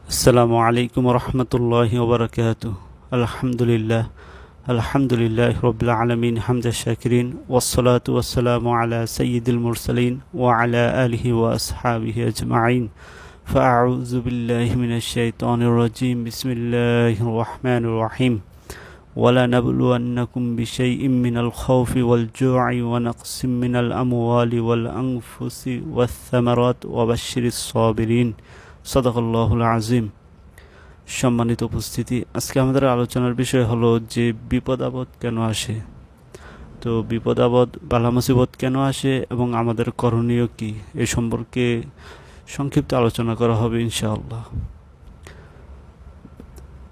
আসসালামু আলাইকুম রহমতুল্লাহি ওবরাকাতুহ। আলহামদুলিল্লাহ আলহামদুলিল্লাহ রবিল আলমিন হামদা শাকিরিন ওয়াসসালাতু ওয়াসসালামু আলা সাইয়্যিদিল মুরসালিন ওয়া আলা আলিহি ওয়া আসহাবিহি আজমাইন। ফাআউযু বিল্লাহি মিনাশ শাইতানির রাজিম। বিসমিল্লাহির রহমানির রহিম। ওয়ালা নাবলুওয়ান্নাকুম বিশাইইম মিনাল খাউফি ওয়াল জু'i ওয়া নাকসিম মিনাল আমওয়ালি ওয়াল আনফুসি ওয়াস সামারাত ওয়া বাশশিরিস সাবিরিন। সাদাকাল্লাহুল আযীম। সম্মানিত উপস্থিতি, আজকে আমাদের আলোচনার বিষয় হলো যে বিপদ আপদ কেন আসে। তো বিপদ আপদ বালা মুসিবত কেন আসে এবং আমাদের করণীয় কি, এ সম্পর্কে সংক্ষিপ্ত আলোচনা করা হবে ইনশাআল্লাহ।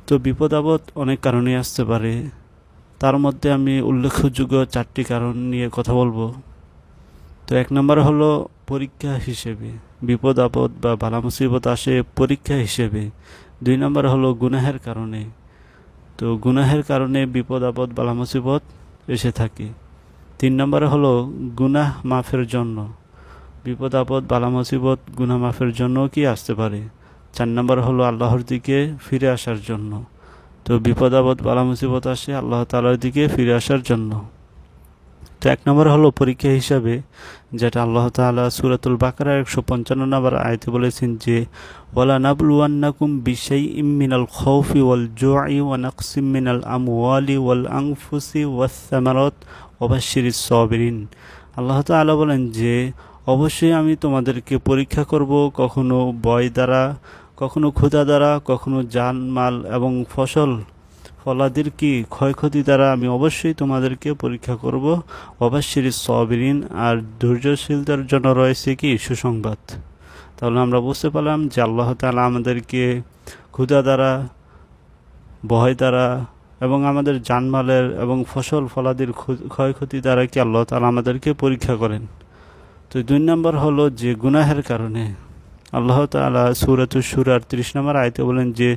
তো বিপদ আপদ অনেক কারণে আসতে পারে, তার মধ্যে আমি উল্লেখযোগ্য 4টি কারণ নিয়ে কথা বলবো। তো এক নম্বর হলো পরীক্ষা হিসেবে, বিপদ আপদ বা বালা মুসিবত আসে পরীক্ষা হিসেবে। 2 নম্বর হলো গুনাহের কারণে, তো গুনাহের কারণে বিপদ আপদ বালা মুসিবত এসে থাকে। 3 নম্বর হলো গুনাহ মাফের জন্য, বিপদ আপদ বালা মুসিবত গুনাহ মাফের জন্য কি আসতে পারে। 4 নম্বর হলো আল্লাহর দিকে ফিরে আসার জন্য। তো বিপদ আপদ বালা মুসিবত আসে আল্লাহ তাআলার দিকে ফিরে আসার জন্য। তো 1 নম্বর হলো পরীক্ষা হিসাবে, যেটা আল্লাহ তাআলা সূরাতুল বাকারার 155 নম্বর আয়াতে বলেছেন যে ওয়ালা নাবলুওয়ান্নাকুম বিশাইইম মিনাল খাউফি ওয়াল জু'i ওয়া নাকসিম মিনাল আমওয়ালি ওয়াল আনফুসি ওয়াস সামারাত ওয়া বাশশিরিস সাবিরিন। আল্লাহ তাআলা বলেন যে অবশ্যই আমি তোমাদেরকে পরীক্ষা করব, কখনো ভয় দ্বারা, কখনো ক্ষুধা দ্বারা, কখনো জানমাল এবং ফলাদির কি ক্ষয়ক্ষতি দ্বারা আমি অবশ্যই তোমাদেরকে পরীক্ষা করব। ওয়াবাশশিরিস সাবিরিন, আর ধৈর্যশীলদের জন্য রয়েছে কি সুসংবাদ। তাহলে আমরা বুঝতে পারলাম যে আল্লাহ তাআলা আমাদেরকে ক্ষুধা দ্বারা, ভয় দ্বারা এবং আমাদের জানমালের এবং ফলাদির ক্ষয়ক্ষতি দ্বারা কি আল্লাহ তাআলা আমাদেরকে পরীক্ষা করেন। তো 2 নম্বর হলো যে গুনাহের কারণে। আল্লাহ তাআলা সূরাতুশ শুরার 30 নম্বর আয়াতে বলেন যে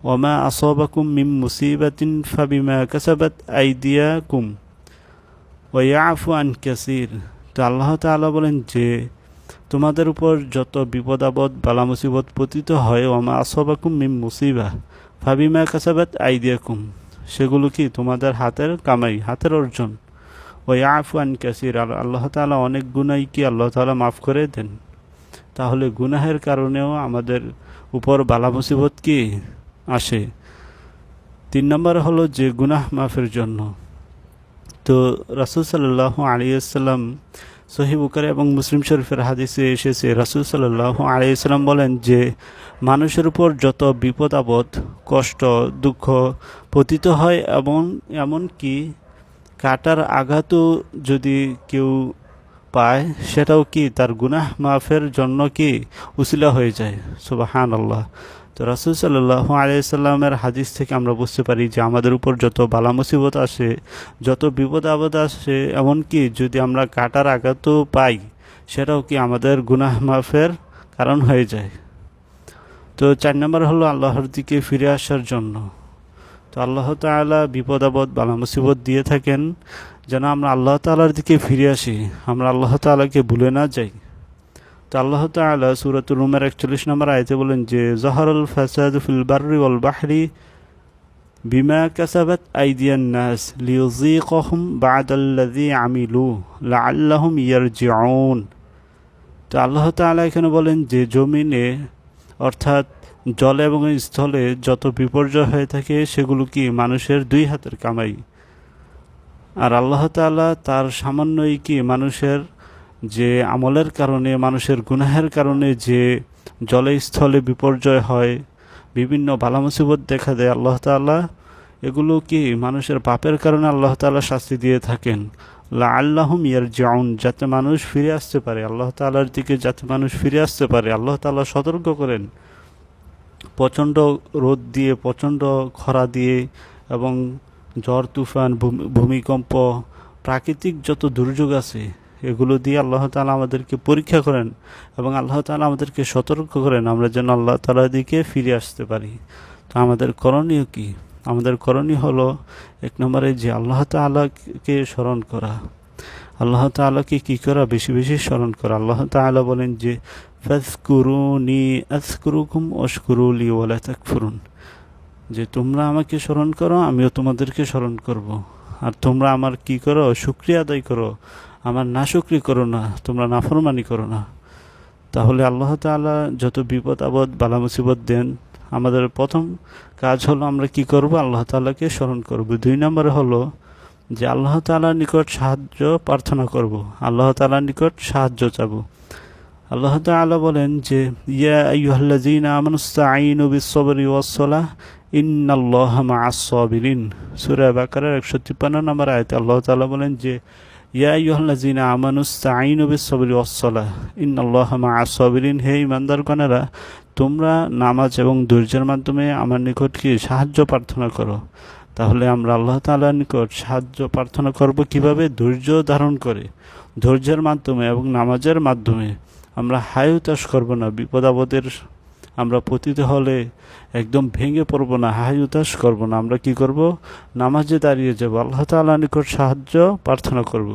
ওয়ামা আসাবাকুম মিন মুসিবাতিন ফাবিমা কাসাবাত আইদিয়াকুম ওয়া ইয়াফু আন কাসীর। তো আল্লাহ তাআলা বলেন যে তোমাদের উপর যত বিপদ আপদ বালা মুসিবত পতিত হয়, ওয়ামা আসাবাকুম মিন মুসিবা ফাবিমা কাসাবাত আইদিয়াকুম, সেগুলো কি তোমাদের হাতের কামাই, হাতের অর্জন। ওয়া ইয়াফু আন কাসীর, আর আল্লাহ তাআলা অনেক গুনাহ কি আল্লাহ তাআলা মাফ করে দেন। তাহলে গুনাহের কারণেও আমাদের উপর বালা মুসিবত কি আসে। 3 নম্বর হলো যে গুনাহ মাফের জন্য। তো রাসূল সাল্লাল্লাহু আলাইহি ওয়াসাল্লাম সহিহ বুখারী এবং মুসলিম শরীফের হাদিসে এসেছে, রাসূল সাল্লাল্লাহু আলাইহি ওয়াসাল্লাম বলেন যে মানুষের উপর যত বিপদ আপদ, কষ্ট, দুঃখ পতিত হয় এবং এমনকি কাটার আঘাতও যদি কেউ পায়, সেটাও কি তার গুনাহ মাফের জন্য কি উসিলা হয়ে যায়। সুবহানাল্লাহ। তো রাসূল সাল্লাল্লাহু আলাইহি সাল্লামের হাদিস থেকে আমরা বুঝতে পারি যে আমাদের উপর যত বালা মুসিবত আসে, যত বিপদ আপদ আসে, এমনকি যদি আমরা কাটার আঘাতও পাই, সেটাও কি আমাদের গুনাহ মাফের কারণ হয়ে যায়। তো 4 নম্বর হলো আল্লাহর দিকে ফিরে আসার জন্য। তো আল্লাহ তাআলা বিপদ আপদ বালা মুসিবত দিয়ে থাকেন যেন আমরা আল্লাহ তাআলার দিকে ফিরে আসি, আমরা আল্লাহ তাআলাকে ভুলে না যাই। তো আল্লাহ তাআলা সূরাতুর রুমের 41 নম্বর আয়াতে বলেন যে যাহারাল ফাসাদু ফিল বাররি ওয়াল বাহরি বিমা কাসাবাত আইদিয়ান নাস লিয়ুযীকাহুম বা'দাল্লাযী আমিলু লাআল্লাহুম ইয়ারজিউন। তো আল্লাহ তাআলা এখানে বলেন যে জমিনে অর্থাৎ জলে এবং স্থলে যত বিপর্যয় হয়ে থাকে, সেগুলো কি মানুষের 2 হাতের কামাই। আর আল্লাহ তাআলা তার সামান্যই কি মানুষের যে আমলের কারণে, মানুষের গুনাহের কারণে যে জলে স্থলে বিপর্যয় হয়, বিভিন্ন বালা মুসিবত দেখা দেয়, আল্লাহ তাআলা এগুলো কি মানুষের পাপের কারণে আল্লাহ তাআলা শাস্তি দিয়ে থাকেন। লাআল্লাহুম ইয়ারজিউন, যাতে মানুষ ফিরে আসতে পারে আল্লাহ তাআলার দিকে, যাতে মানুষ ফিরে আসতে পারে। আল্লাহ তাআলা সতর্ক করেন প্রচণ্ড রোদ দিয়ে, প্রচণ্ড খরা দিয়ে এবং ঝড় তুফান, ভূমিকম্প, প্রাকৃতিক যত দুর্যোগ আছে, এগুলো দিয়ে আল্লাহ তাআলা আমাদেরকে পরীক্ষা করেন এবং আল্লাহ তাআলা আমাদেরকে সতর্ক করেন আমরা যেন আল্লাহ তাআলার দিকে ফিরে আসতে পারি। তো আমাদের করণীয় কি? আমাদের করণীয় হলো 1 নম্বরে যে আল্লাহ তাআলাকে স্মরণ করা, আল্লাহ তাআলাকে কি করা, বেশি বেশি স্মরণ করা। আল্লাহ তাআলা বলেন যে ফাযকুরুনি আযকুরুকুম ওয়াশকুরুলি ওয়ালা তাকফুরুন, যে তোমরা আমাকে স্মরণ করো আমিও তোমাদেরকে স্মরণ করব। আর তোমরা আমার কি করো? শুকরিয়া আদায় করো, আমার নাশুকরি করো না, তোমরা নাফরমানি করো না। তাহলে আল্লাহ তাআলা যত বিপদ আপদ বালা মুসিবত দেন, আমাদের প্রথম কাজ হলো আমরা কি করব? আল্লাহ তাআলাকে স্মরণ করব। 2 নম্বরে হলো যে আল্লাহ তাআলার নিকট সাহায্য প্রার্থনা করব, আল্লাহ তাআলার নিকট সাহায্য চাব। আল্লাহ তাআলা বলেন যে ইয়া আইয়ুহাল্লাযীনা আমানুস্তাঈনু বিস-সাবরি ওয়াস-সালাহ ইন্নাল্লাহা মা'আস-সাবিরিন। সূরা বাকারার 153 নম্বর আয়াতে আল্লাহ তাআলা বলেন যে ইয়া আইয়ুহাল্লাযীনা আমানুস্তাঈনু বিস-সাবরি ওয়াস-সালাহ ইন্নাল্লাহা মা'আস-সাবিরিন, হে ঈমানদারগণেরা তোমরা নামাজ এবং ধৈর্যের মাধ্যমে আমার নিকট কি সাহায্য প্রার্থনা করো। তাহলে আমরা আল্লাহ তাআলার নিকট সাহায্য প্রার্থনা করব কিভাবে? ধৈর্য ধারণ করে, ধৈর্যের মাধ্যমে এবং নামাজের মাধ্যমে। আমরা হায় হতাশ করব না, বিপদ আপদের আমরা পতিত হলে একদম ভেঙে পড়ব না, হায় হতাশ করব না। আমরা কি করব? নামাজে দাঁড়িয়ে যাব, আল্লাহ তাআলার নিকট সাহায্য প্রার্থনা করব।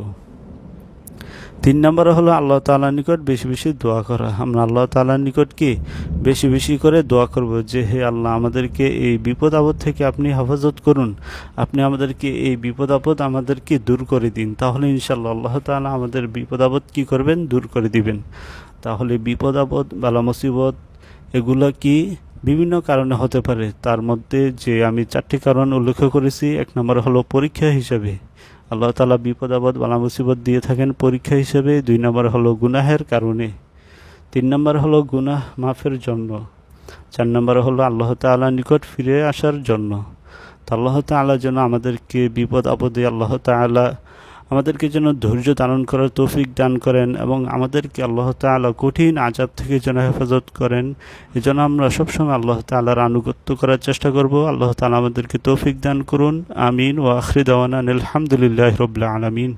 3 নম্বরে হলো আল্লাহ তাআলার নিকট বেশি বেশি দোয়া করা। আমরা আল্লাহ তাআলার নিকট কি বেশি বেশি করে দোয়া করব যে হে আল্লাহ আমাদেরকে এই বিপদ আপদ থেকে আপনি হেফাজত করুন, আপনি আমাদেরকে এই বিপদ আপদ আমাদেরকে দূর করে দিন। তাহলে ইনশাআল্লাহ আল্লাহ তাআলা আমাদের বিপদ আপদ কি করবেন? দূর করে দিবেন। তাহলে বিপদ আপদ বালা মুসিবত এগুলো কি বিভিন্ন কারণে হতে পারে। তার মধ্যে যে আমি 4টি কারণ উল্লেখ করেছি, 1 নম্বর হলো পরীক্ষা হিসাবে, আল্লাহ তাআলা বিপদ আপদ বালা মুসিবত দিয়ে থাকেন পরীক্ষা হিসেবে। 2 নম্বর হলো গুনাহের কারণে, 3 নম্বর হলো গুনাহ মাফের জন্য, 4 নম্বর হলো আল্লাহ তাআলার নিকট ফিরে আসার জন্য। তো আল্লাহ তাআলা যেন আমাদেরকে বিপদ আপদে আল্লাহ তাআলা আমাদেরকে যেন ধৈর্য ধারণ করার তৌফিক দান করেন এবং আমাদেরকে আল্লাহ তাআলা কঠিন আযাব থেকে যেন হেফাজত করেন। এজন্য আমরা সবসময় আল্লাহ তাআলার আনুগত্য করার চেষ্টা করব। আল্লাহ তাআলা আমাদেরকে তৌফিক দান করুন। আমিন। ওয়া আখিরু দাওয়ানা আলহামদুলিল্লাহি রাব্বিল আলামিন।